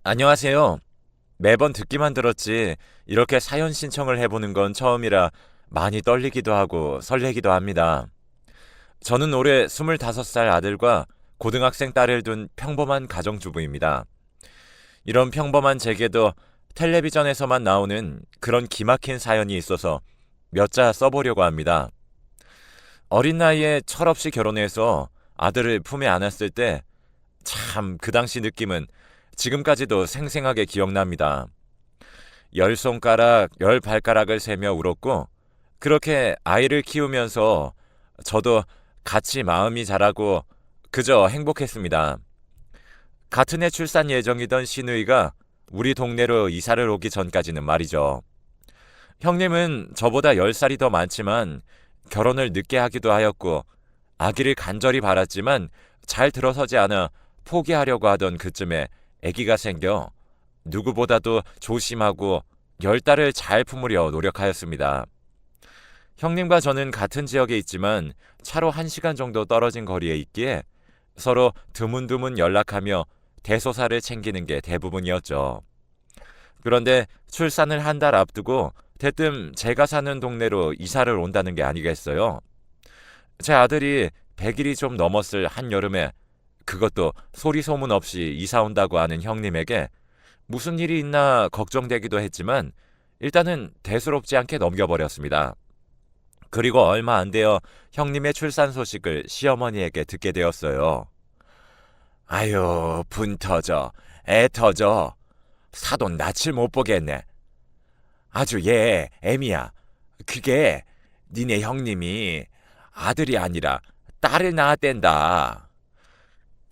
안녕하세요. 매번 듣기만 들었지 이렇게 사연 신청을 해보는 건 처음이라 많이 떨리기도 하고 설레기도 합니다. 저는 올해 25살 아들과 고등학생 딸을 둔 평범한 가정주부입니다. 이런 평범한 제게도 텔레비전에서만 나오는 그런 기막힌 사연이 있어서 몇 자 써보려고 합니다. 어린 나이에 철없이 결혼해서 아들을 품에 안았을 때 참 그 당시 느낌은 지금까지도 생생하게 기억납니다. 열 손가락, 열 발가락을 세며 울었고, 그렇게 아이를 키우면서 저도 같이 마음이 자라고 그저 행복했습니다. 같은 해 출산 예정이던 시누이가 우리 동네로 이사를 오기 전까지는 말이죠. 형님은 저보다 10살이 더 많지만 결혼을 늦게 하기도 하였고, 아기를 간절히 바랐지만 잘 들어서지 않아 포기하려고 하던 그쯤에 아기가 생겨 누구보다도 조심하고 10달을 잘 품으려 노력하였습니다. 형님과 저는 같은 지역에 있지만 차로 1시간 정도 떨어진 거리에 있기에 서로 드문드문 연락하며 대소사를 챙기는 게 대부분이었죠. 그런데 출산을 한 달 앞두고 대뜸 제가 사는 동네로 이사를 온다는 게 아니겠어요. 제 아들이 100일이 좀 넘었을 한여름에 그것도 소리 소문 없이 이사 온다고 하는 형님에게 무슨 일이 있나 걱정되기도 했지만 일단은 대수롭지 않게 넘겨버렸습니다. 그리고 얼마 안 되어 형님의 출산 소식을 시어머니에게 듣게 되었어요. 아유, 분 터져, 애 터져. 사돈 낯을 못 보겠네. 아주 얘 애미야. 그게 니네 형님이 아들이 아니라 딸을 낳았댄다.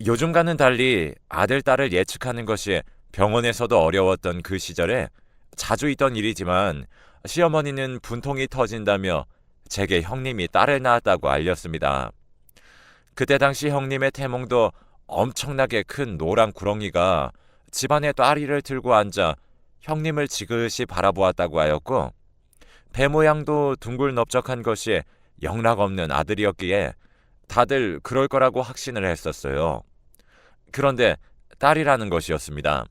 요즘과는 달리 아들, 딸을 예측하는 것이 병원에서도 어려웠던 그 시절에 자주 있던 일이지만 시어머니는 분통이 터진다며 제게 형님이 딸을 낳았다고 알렸습니다. 그때 당시 형님의 태몽도 엄청나게 큰 노란 구렁이가 집안의 딸이를 들고 앉아 형님을 지그시 바라보았다고 하였고 배 모양도 둥글 넓적한 것이 영락없는 아들이었기에 다들 그럴 거라고 확신을 했었어요. 그런데 딸이라는 것이었습니다.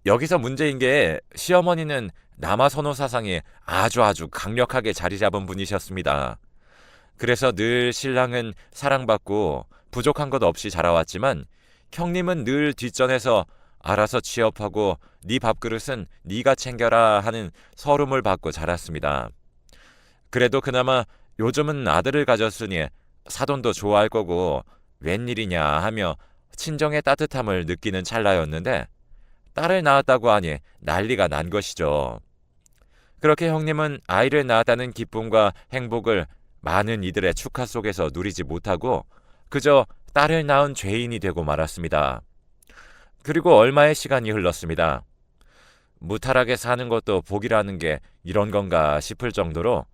여기서 문제인 게 시어머니는 남아선호 사상이 아주 강력하게 자리 잡은 분이셨습니다. 그래서 늘 신랑은 사랑받고 부족한 것 없이 자라왔지만 형님은 늘 뒷전에서 알아서 취업하고 네 밥그릇은 네가 챙겨라 하는 서름을 받고 자랐습니다. 그래도 그나마 요즘은 아들을 가졌으니 사돈도 좋아할 거고 웬일이냐 하며 친정의 따뜻함을 느끼는 찰나였는데 딸을 낳았다고 하니 난리가 난 것이죠. 그렇게 형님은 아이를 낳았다는 기쁨과 행복을 많은 이들의 축하 속에서 누리지 못하고 그저 딸을 낳은 죄인이 되고 말았습니다. 그리고 얼마의 시간이 흘렀습니다. 무탈하게 사는 것도 복이라는 게 이런 건가 싶을 정도로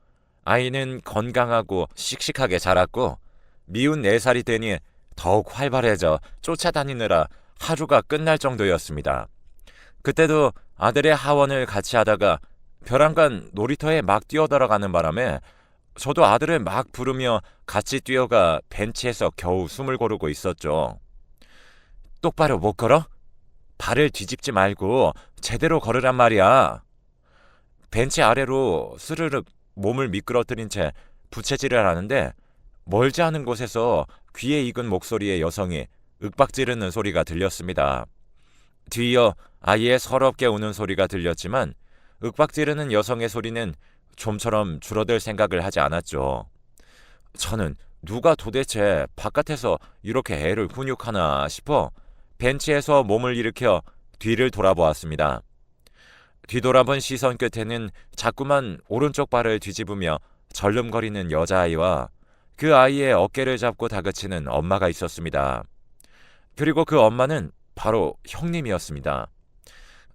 아이는 건강하고 씩씩하게 자랐고 미운 4살이 되니 더욱 활발해져 쫓아다니느라 하루가 끝날 정도였습니다. 그때도 아들의 하원을 같이 하다가 벼랑간 놀이터에 막 뛰어들어가는 바람에 저도 아들을 막 부르며 같이 뛰어가 벤치에서 겨우 숨을 고르고 있었죠. 똑바로 못 걸어? 발을 뒤집지 말고 제대로 걸으란 말이야. 벤치 아래로 스르륵 몸을 미끄러뜨린 채 부채질을 하는데 멀지 않은 곳에서 귀에 익은 목소리의 여성이 윽박지르는 소리가 들렸습니다. 뒤이어 아이의 서럽게 우는 소리가 들렸지만 윽박지르는 여성의 소리는 좀처럼 줄어들 생각을 하지 않았죠. 저는 누가 도대체 바깥에서 이렇게 애를 훈육하나 싶어 벤치에서 몸을 일으켜 뒤를 돌아보았습니다. 뒤돌아본 시선 끝에는 자꾸만 오른쪽 발을 뒤집으며 절름거리는 여자아이와 그 아이의 어깨를 잡고 다그치는 엄마가 있었습니다. 그리고 그 엄마는 바로 형님이었습니다.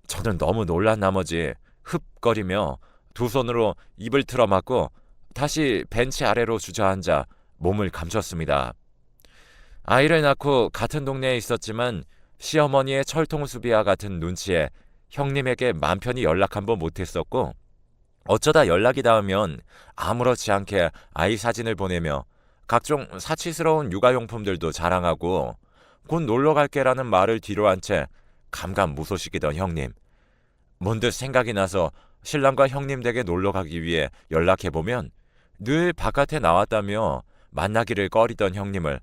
저는 너무 놀란 나머지 흡거리며 두 손으로 입을 틀어막고 다시 벤치 아래로 주저앉아 몸을 감췄습니다. 아이를 낳고 같은 동네에 있었지만 시어머니의 철통수비와 같은 눈치에 형님에게 맘 편히 연락 한번 못했었고 어쩌다 연락이 닿으면 아무렇지 않게 아이 사진을 보내며 각종 사치스러운 육아용품들도 자랑하고 곧 놀러 갈게라는 말을 뒤로 한 채 감감무소식이던 형님. 문득 생각이 나서 신랑과 형님 댁에 놀러 가기 위해 연락해보면 늘 바깥에 나왔다며 만나기를 꺼리던 형님을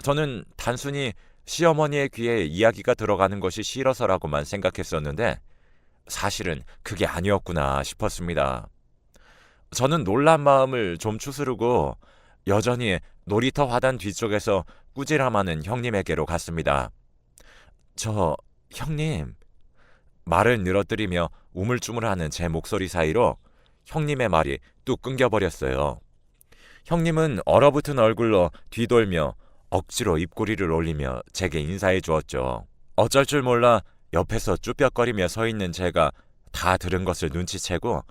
저는 단순히 시어머니의 귀에 이야기가 들어가는 것이 싫어서라고만 생각했었는데 사실은 그게 아니었구나 싶었습니다. 저는 놀란 마음을 좀 추스르고 여전히 놀이터 화단 뒤쪽에서 꾸지람하는 형님에게로 갔습니다. 저, 형님. 말을 늘어뜨리며 우물쭈물하는 제 목소리 사이로 형님의 말이 뚝 끊겨버렸어요. 형님은 얼어붙은 얼굴로 뒤돌며 억지로 입꼬리를 올리며 제게 인사해 주었죠. 어쩔 줄 몰라 옆에서 쭈뼛거리며 서 있는 제가 다 들은 것을 눈치채고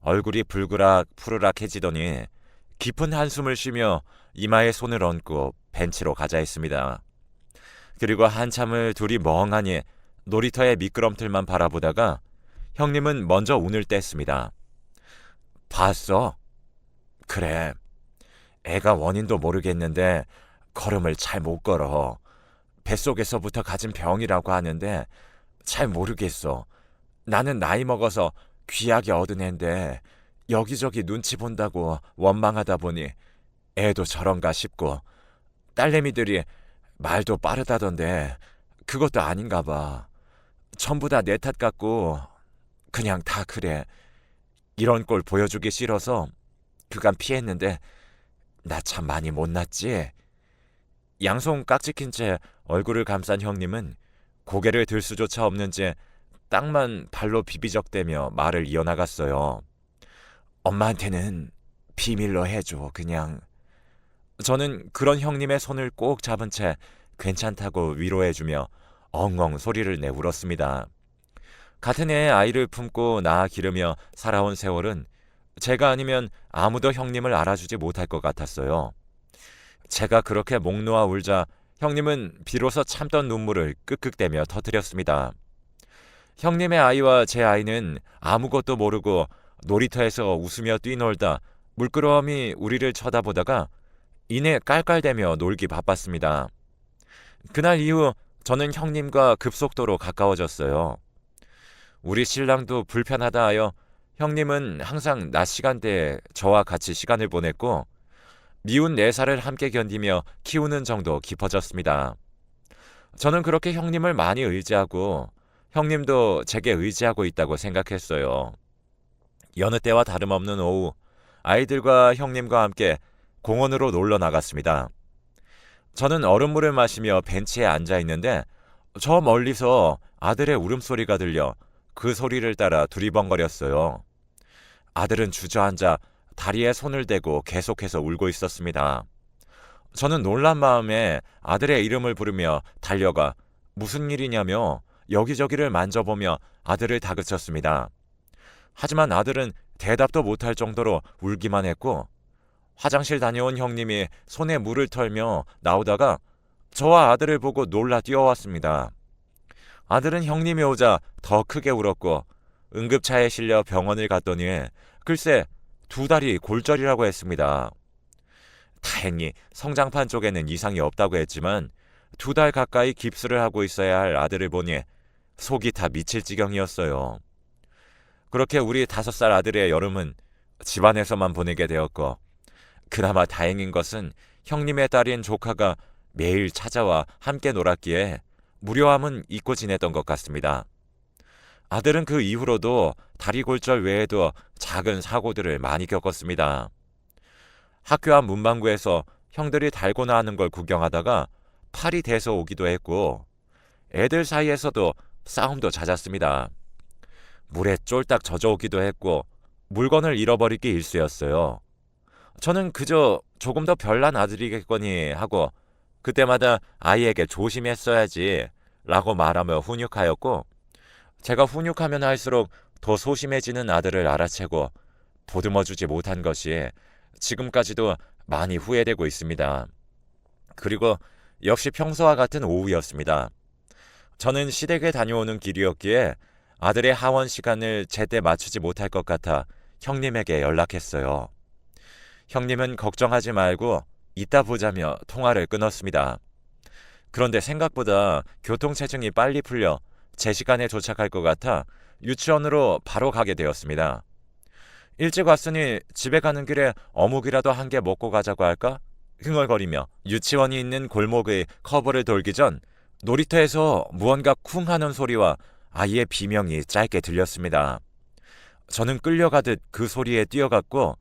얼굴이 불그락 푸르락해지더니 깊은 한숨을 쉬며 이마에 손을 얹고 벤치로 가자 했습니다. 그리고 한참을 둘이 멍하니 놀이터의 미끄럼틀만 바라보다가 형님은 먼저 운을 뗐습니다. 봤어? 그래. 애가 원인도 모르겠는데 걸음을 잘 못 걸어. 뱃속에서부터 가진 병이라고 하는데 잘 모르겠어. 나는 나이 먹어서 귀하게 얻은 앤데 여기저기 눈치 본다고 원망하다 보니 애도 저런가 싶고 딸내미들이 말도 빠르다던데 그것도 아닌가 봐. 전부 다 내 탓 같고 그냥 다 그래. 이런 꼴 보여주기 싫어서 그간 피했는데 나 참 많이 못났지? 양손 깍지 낀 채 얼굴을 감싼 형님은 고개를 들 수조차 없는 채 땅만 발로 비비적대며 말을 이어나갔어요. 엄마한테는 비밀로 해줘 그냥. 저는 그런 형님의 손을 꼭 잡은 채 괜찮다고 위로해주며 엉엉 소리를 내 울었습니다. 같은 해에 아이를 품고 낳아 기르며 살아온 세월은 제가 아니면 아무도 형님을 알아주지 못할 것 같았어요. 제가 그렇게 목 놓아 울자 형님은 비로소 참던 눈물을 끄끄대며 터뜨렸습니다. 형님의 아이와 제 아이는 아무것도 모르고 놀이터에서 웃으며 뛰놀다 물끄러미 우리를 쳐다보다가 이내 깔깔대며 놀기 바빴습니다. 그날 이후 저는 형님과 급속도로 가까워졌어요. 우리 신랑도 불편하다 하여 형님은 항상 낮 시간대에 저와 같이 시간을 보냈고 미운 4살을 함께 견디며 키우는 정도 깊어졌습니다. 저는 그렇게 형님을 많이 의지하고 형님도 제게 의지하고 있다고 생각했어요. 여느 때와 다름없는 오후 아이들과 형님과 함께 공원으로 놀러 나갔습니다. 저는 얼음물을 마시며 벤치에 앉아 있는데 저 멀리서 아들의 울음소리가 들려 그 소리를 따라 두리번거렸어요. 아들은 주저앉아 다리에 손을 대고 계속해서 울고 있었습니다. 저는 놀란 마음에 아들의 이름을 부르며 달려가 무슨 일이냐며 여기저기를 만져보며 아들을 다그쳤습니다. 하지만 아들은 대답도 못할 정도로 울기만 했고 화장실 다녀온 형님이 손에 물을 털며 나오다가 저와 아들을 보고 놀라 뛰어왔습니다. 아들은 형님이 오자 더 크게 울었고 응급차에 실려 병원을 갔더니 글쎄 2달이 골절이라고 했습니다. 다행히 성장판 쪽에는 이상이 없다고 했지만 2달 가까이 깁스를 하고 있어야 할 아들을 보니 속이 다 미칠 지경이었어요. 그렇게 우리 5살 아들의 여름은 집안에서만 보내게 되었고 그나마 다행인 것은 형님의 딸인 조카가 매일 찾아와 함께 놀았기에 무료함은 잊고 지냈던 것 같습니다. 아들은 그 이후로도 다리 골절 외에도 작은 사고들을 많이 겪었습니다. 학교 앞 문방구에서 형들이 달고나 하는 걸 구경하다가 팔이 대서 오기도 했고 애들 사이에서도 싸움도 잦았습니다. 물에 쫄딱 젖어오기도 했고 물건을 잃어버리기 일쑤였어요. 저는 그저 조금 더 별난 아들이겠거니 하고 그때마다 아이에게 조심했어야지 라고 말하며 훈육하였고 제가 훈육하면 할수록 더 소심해지는 아들을 알아채고 보듬어주지 못한 것이 지금까지도 많이 후회되고 있습니다. 그리고 역시 평소와 같은 오후였습니다. 저는 시댁에 다녀오는 길이었기에 아들의 하원 시간을 제때 맞추지 못할 것 같아 형님에게 연락했어요. 형님은 걱정하지 말고 이따 보자며 통화를 끊었습니다. 그런데 생각보다 교통체증이 빨리 풀려 제 시간에 도착할 것 같아 유치원으로 바로 가게 되었습니다. 일찍 왔으니 집에 가는 길에 어묵이라도 한 개 먹고 가자고 할까? 흥얼거리며 유치원이 있는 골목의 커브를 돌기 전 놀이터에서 무언가 쿵 하는 소리와 아이의 비명이 짧게 들렸습니다. 저는 끌려가듯 그 소리에 뛰어갔고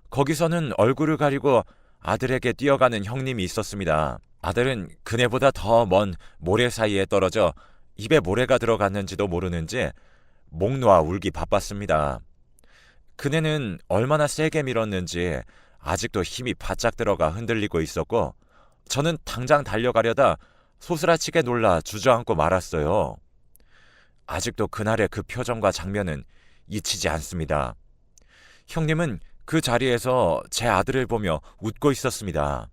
거기서는 얼굴을 가리고 아들에게 뛰어가는 형님이 있었습니다. 아들은 그네보다 더 먼 모래 사이에 떨어져 입에 모래가 들어갔는지도 모르는지 목 놓아 울기 바빴습니다. 그네는 얼마나 세게 밀었는지 아직도 힘이 바짝 들어가 흔들리고 있었고 저는 당장 달려가려다 소스라치게 놀라 주저앉고 말았어요. 아직도 그날의 그 표정과 장면은 잊히지 않습니다. 형님은 그 자리에서 제 아들을 보며 웃고 있었습니다.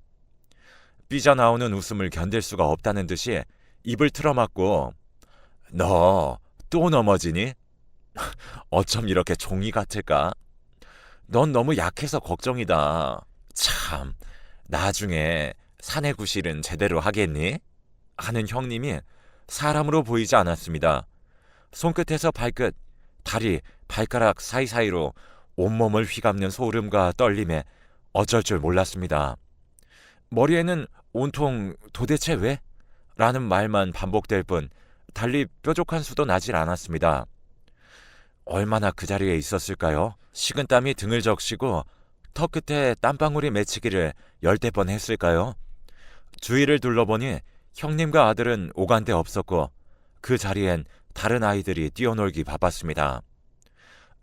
삐져나오는 웃음을 견딜 수가 없다는 듯이 입을 틀어막고 너 또 넘어지니? 어쩜 이렇게 종이 같을까? 넌 너무 약해서 걱정이다. 참, 나중에 사내 구실은 제대로 하겠니? 하는 형님이 사람으로 보이지 않았습니다. 손끝에서 발끝, 다리, 발가락 사이사이로 온몸을 휘감는 소름과 떨림에 어쩔 줄 몰랐습니다. 머리에는 온통 도대체 왜? 라는 말만 반복될 뿐 달리 뾰족한 수도 나질 않았습니다. 얼마나 그 자리에 있었을까요? 식은땀이 등을 적시고 턱 끝에 땀방울이 맺히기를 열댓 번 했을까요? 주위를 둘러보니 형님과 아들은 오간데 없었고 그 자리엔 다른 아이들이 뛰어놀기 바빴습니다.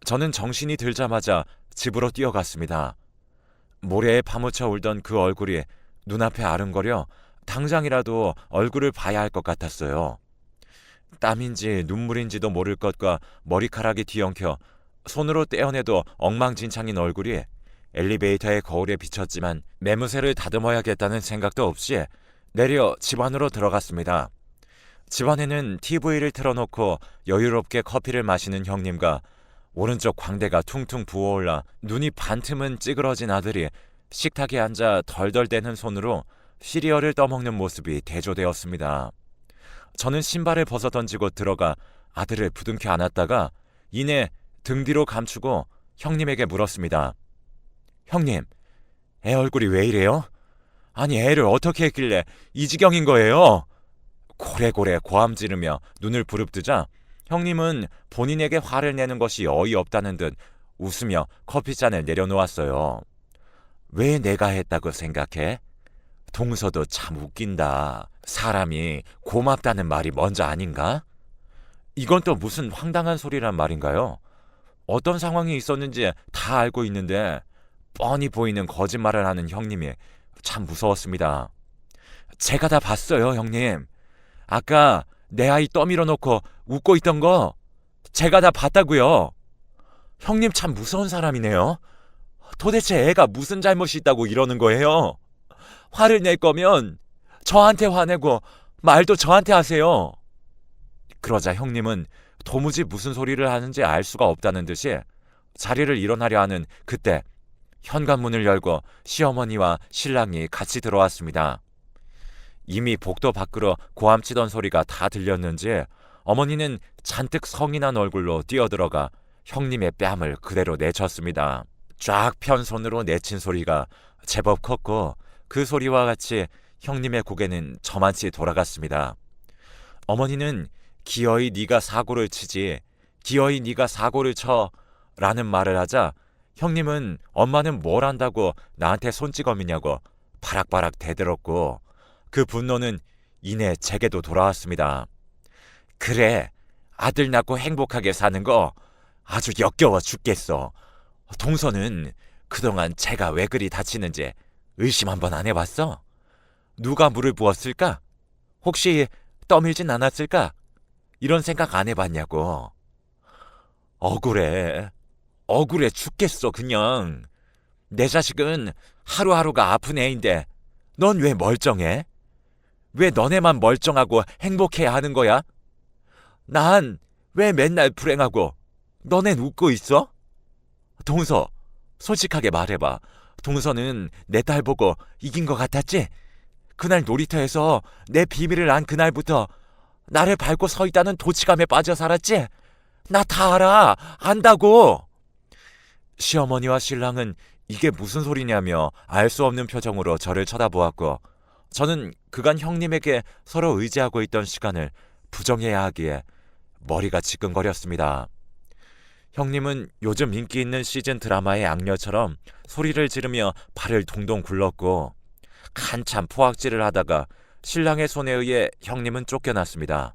저는 정신이 들자마자 집으로 뛰어갔습니다. 모래에 파묻혀 울던 그 얼굴이 눈앞에 아른거려 당장이라도 얼굴을 봐야 할 것 같았어요. 땀인지 눈물인지도 모를 것과 머리카락이 뒤엉켜 손으로 떼어내도 엉망진창인 얼굴이 엘리베이터의 거울에 비쳤지만 매무새를 다듬어야겠다는 생각도 없이 내려 집 안으로 들어갔습니다. 집 안에는 TV를 틀어놓고 여유롭게 커피를 마시는 형님과 오른쪽 광대가 퉁퉁 부어올라 눈이 반틈은 찌그러진 아들이 식탁에 앉아 덜덜대는 손으로 시리얼을 떠먹는 모습이 대조되었습니다. 저는 신발을 벗어 던지고 들어가 아들을 부둥켜 안았다가 이내 등 뒤로 감추고 형님에게 물었습니다. 형님, 애 얼굴이 왜 이래요? 아니 애를 어떻게 했길래 이 지경인 거예요? 고래고래 고함 지르며 눈을 부릅뜨자 형님은 본인에게 화를 내는 것이 어이없다는 듯 웃으며 커피잔을 내려놓았어요. 왜 내가 했다고 생각해? 동서도 참 웃긴다. 사람이 고맙다는 말이 먼저 아닌가? 이건 또 무슨 황당한 소리란 말인가요? 어떤 상황이 있었는지 다 알고 있는데 뻔히 보이는 거짓말을 하는 형님이 참 무서웠습니다. 제가 다 봤어요, 형님. 아까 내 아이 떠밀어 놓고 웃고 있던 거 제가 다 봤다고요. 형님 참 무서운 사람이네요. 도대체 애가 무슨 잘못이 있다고 이러는 거예요? 화를 낼 거면 저한테 화내고 말도 저한테 하세요. 그러자 형님은 도무지 무슨 소리를 하는지 알 수가 없다는 듯이 자리를 일어나려 하는 그때 현관문을 열고 시어머니와 신랑이 같이 들어왔습니다. 이미 복도 밖으로 고함치던 소리가 다 들렸는지 어머니는 잔뜩 성이 난 얼굴로 뛰어들어가 형님의 뺨을 그대로 내쳤습니다. 쫙 편 손으로 내친 소리가 제법 컸고 그 소리와 같이 형님의 고개는 저만치 돌아갔습니다. 어머니는 기어이 네가 사고를 치지, 기어이 네가 사고를 쳐 라는 말을 하자 형님은 엄마는 뭘 안다고 나한테 손찌검이냐고 바락바락 대들었고 그 분노는 이내 제게도 돌아왔습니다. 그래, 아들 낳고 행복하게 사는 거 아주 역겨워 죽겠어. 동서는 그동안 제가 왜 그리 다치는지 의심 한번 안 해봤어? 누가 물을 부었을까? 혹시 떠밀진 않았을까? 이런 생각 안 해봤냐고. 억울해 죽겠어 그냥. 내 자식은 하루하루가 아픈 애인데 넌 왜 멀쩡해? 왜 너네만 멀쩡하고 행복해야 하는 거야? 난 왜 맨날 불행하고 너넨 웃고 있어? 동서, 솔직하게 말해봐. 동서는 내 딸 보고 이긴 것 같았지? 그날 놀이터에서 내 비밀을 안 그날부터 나를 밟고 서 있다는 도치감에 빠져 살았지? 나 다 알아. 안다고. 시어머니와 신랑은 이게 무슨 소리냐며 알 수 없는 표정으로 저를 쳐다보았고, 저는 그간 형님에게 서로 의지하고 있던 시간을 부정해야 하기에 머리가 지끈거렸습니다. 형님은 요즘 인기 있는 시즌 드라마의 악녀처럼 소리를 지르며 발을 동동 굴렀고, 한참 포악질을 하다가 신랑의 손에 의해 형님은 쫓겨났습니다.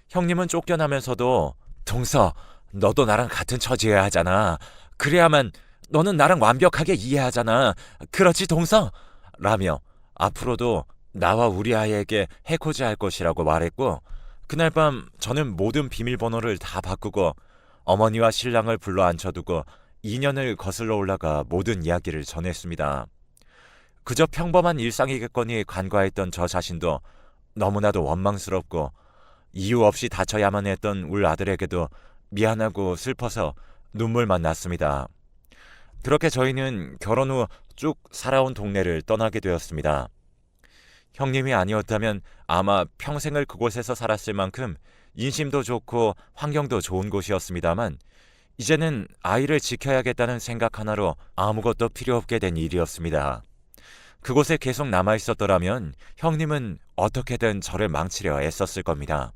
형님은 쫓겨나면서도 동서, 너도 나랑 같은 처지여야 하잖아. 그래야만 너는 나랑 완벽하게 이해하잖아. 그렇지 동서? 라며 앞으로도 나와 우리 아이에게 해코지할 것이라고 말했고, 그날 밤 저는 모든 비밀번호를 다 바꾸고 어머니와 신랑을 불러 앉혀두고 2년을 거슬러 올라가 모든 이야기를 전했습니다. 그저 평범한 일상이겠거니 간과했던 저 자신도 너무나도 원망스럽고, 이유 없이 다쳐야만 했던 울 아들에게도 미안하고 슬퍼서 눈물만 났습니다. 그렇게 저희는 결혼 후 쭉 살아온 동네를 떠나게 되었습니다. 형님이 아니었다면 아마 평생을 그곳에서 살았을 만큼 인심도 좋고 환경도 좋은 곳이었습니다만, 이제는 아이를 지켜야겠다는 생각 하나로 아무것도 필요 없게 된 일이었습니다. 그곳에 계속 남아있었더라면 형님은 어떻게든 저를 망치려 애썼을 겁니다.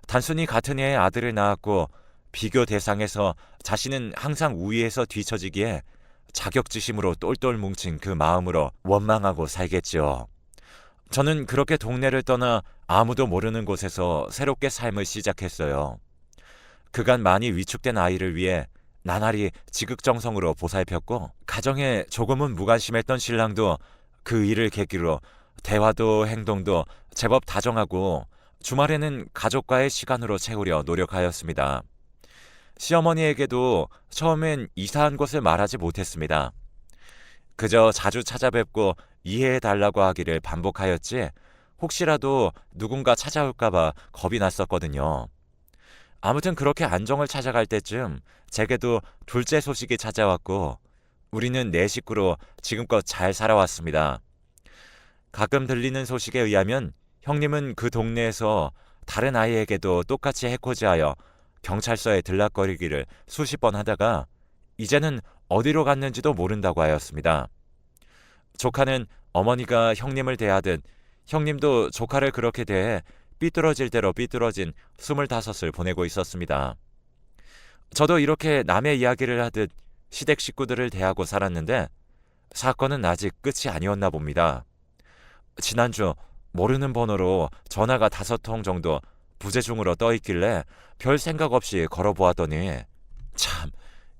단순히 같은 해의 아들을 낳았고 비교 대상에서 자신은 항상 우위에서 뒤처지기에 자격지심으로 똘똘 뭉친 그 마음으로 원망하고 살겠지요. 저는 그렇게 동네를 떠나 아무도 모르는 곳에서 새롭게 삶을 시작했어요. 그간 많이 위축된 아이를 위해 나날이 지극정성으로 보살폈고, 가정에 조금은 무관심했던 신랑도 그 일을 계기로 대화도 행동도 제법 다정하고 주말에는 가족과의 시간으로 채우려 노력하였습니다. 시어머니에게도 처음엔 이사한 곳을 말하지 못했습니다. 그저 자주 찾아뵙고 이해해달라고 하기를 반복하였지, 혹시라도 누군가 찾아올까봐 겁이 났었거든요. 아무튼 그렇게 안정을 찾아갈 때쯤 제게도 둘째 소식이 찾아왔고, 우리는 네 식구로 지금껏 잘 살아왔습니다. 가끔 들리는 소식에 의하면 형님은 그 동네에서 다른 아이에게도 똑같이 해코지하여 경찰서에 들락거리기를 수십 번 하다가 이제는 어디로 갔는지도 모른다고 하였습니다. 조카는 어머니가 형님을 대하듯 형님도 조카를 그렇게 대해 삐뚤어질 대로 삐뚤어진 25을 보내고 있었습니다. 저도 이렇게 남의 이야기를 하듯 시댁 식구들을 대하고 살았는데 사건은 아직 끝이 아니었나 봅니다. 지난주 모르는 번호로 전화가 5통 정도 부재중으로 떠있길래 별 생각 없이 걸어보았더니, 참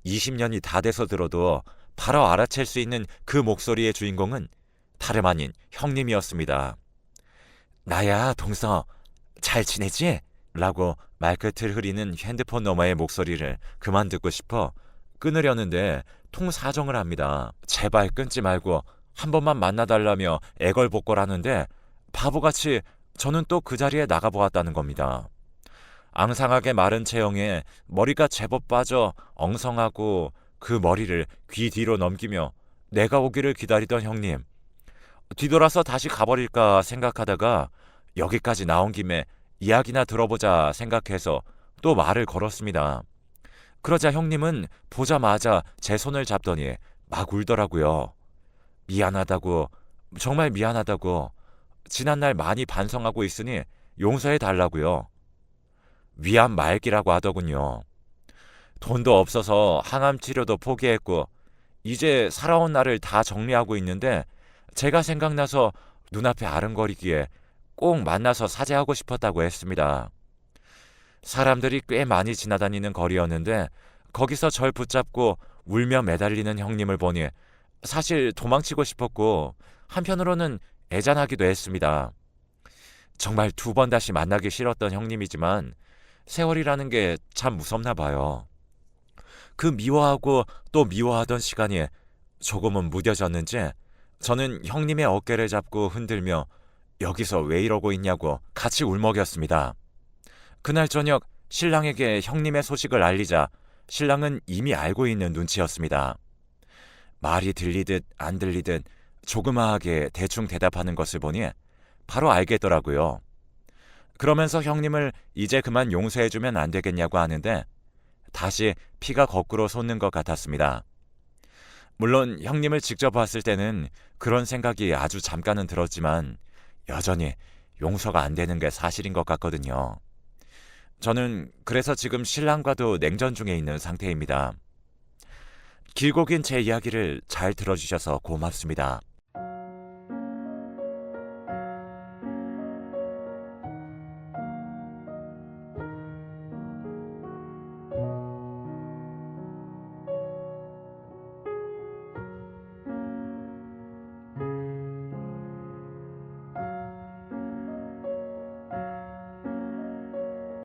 20년이 다 돼서 들어도 바로 알아챌 수 있는 그 목소리의 주인공은 다름 아닌 형님이었습니다. 나야 동서, 잘 지내지? 라고 말끝을 흐리는 핸드폰 너머의 목소리를 그만 듣고 싶어 끊으려는데 통사정을 합니다. 제발 끊지 말고 한 번만 만나달라며 애걸복걸하는데 바보같이 저는 또 그 자리에 나가보았다는 겁니다. 앙상하게 마른 체형에 머리가 제법 빠져 엉성하고 그 머리를 귀 뒤로 넘기며 내가 오기를 기다리던 형님, 뒤돌아서 다시 가버릴까 생각하다가 여기까지 나온 김에 이야기나 들어보자 생각해서 또 말을 걸었습니다. 그러자 형님은 보자마자 제 손을 잡더니 막 울더라고요. 미안하다고, 정말 미안하다고, 지난날 많이 반성하고 있으니 용서해 달라고요. 위암 말기라고 하더군요. 돈도 없어서 항암 치료도 포기했고 이제 살아온 날을 다 정리하고 있는데 제가 생각나서 눈앞에 아른거리기에 꼭 만나서 사죄하고 싶었다고 했습니다. 사람들이 꽤 많이 지나다니는 거리였는데 거기서 절 붙잡고 울며 매달리는 형님을 보니 사실 도망치고 싶었고 한편으로는 애잔하기도 했습니다. 정말 2번 다시 만나기 싫었던 형님이지만 세월이라는 게 참 무섭나 봐요. 그 미워하고 또 미워하던 시간이 조금은 무뎌졌는지 저는 형님의 어깨를 잡고 흔들며 여기서 왜 이러고 있냐고 같이 울먹였습니다. 그날 저녁 신랑에게 형님의 소식을 알리자 신랑은 이미 알고 있는 눈치였습니다. 말이 들리듯 안 들리듯 조그마하게 대충 대답하는 것을 보니 바로 알겠더라고요. 그러면서 형님을 이제 그만 용서해주면 안 되겠냐고 하는데 다시 피가 거꾸로 솟는 것 같았습니다. 물론 형님을 직접 봤을 때는 그런 생각이 아주 잠깐은 들었지만 여전히 용서가 안 되는 게 사실인 것 같거든요. 저는 그래서 지금 신랑과도 냉전 중에 있는 상태입니다. 길고 긴 제 이야기를 잘 들어주셔서 고맙습니다.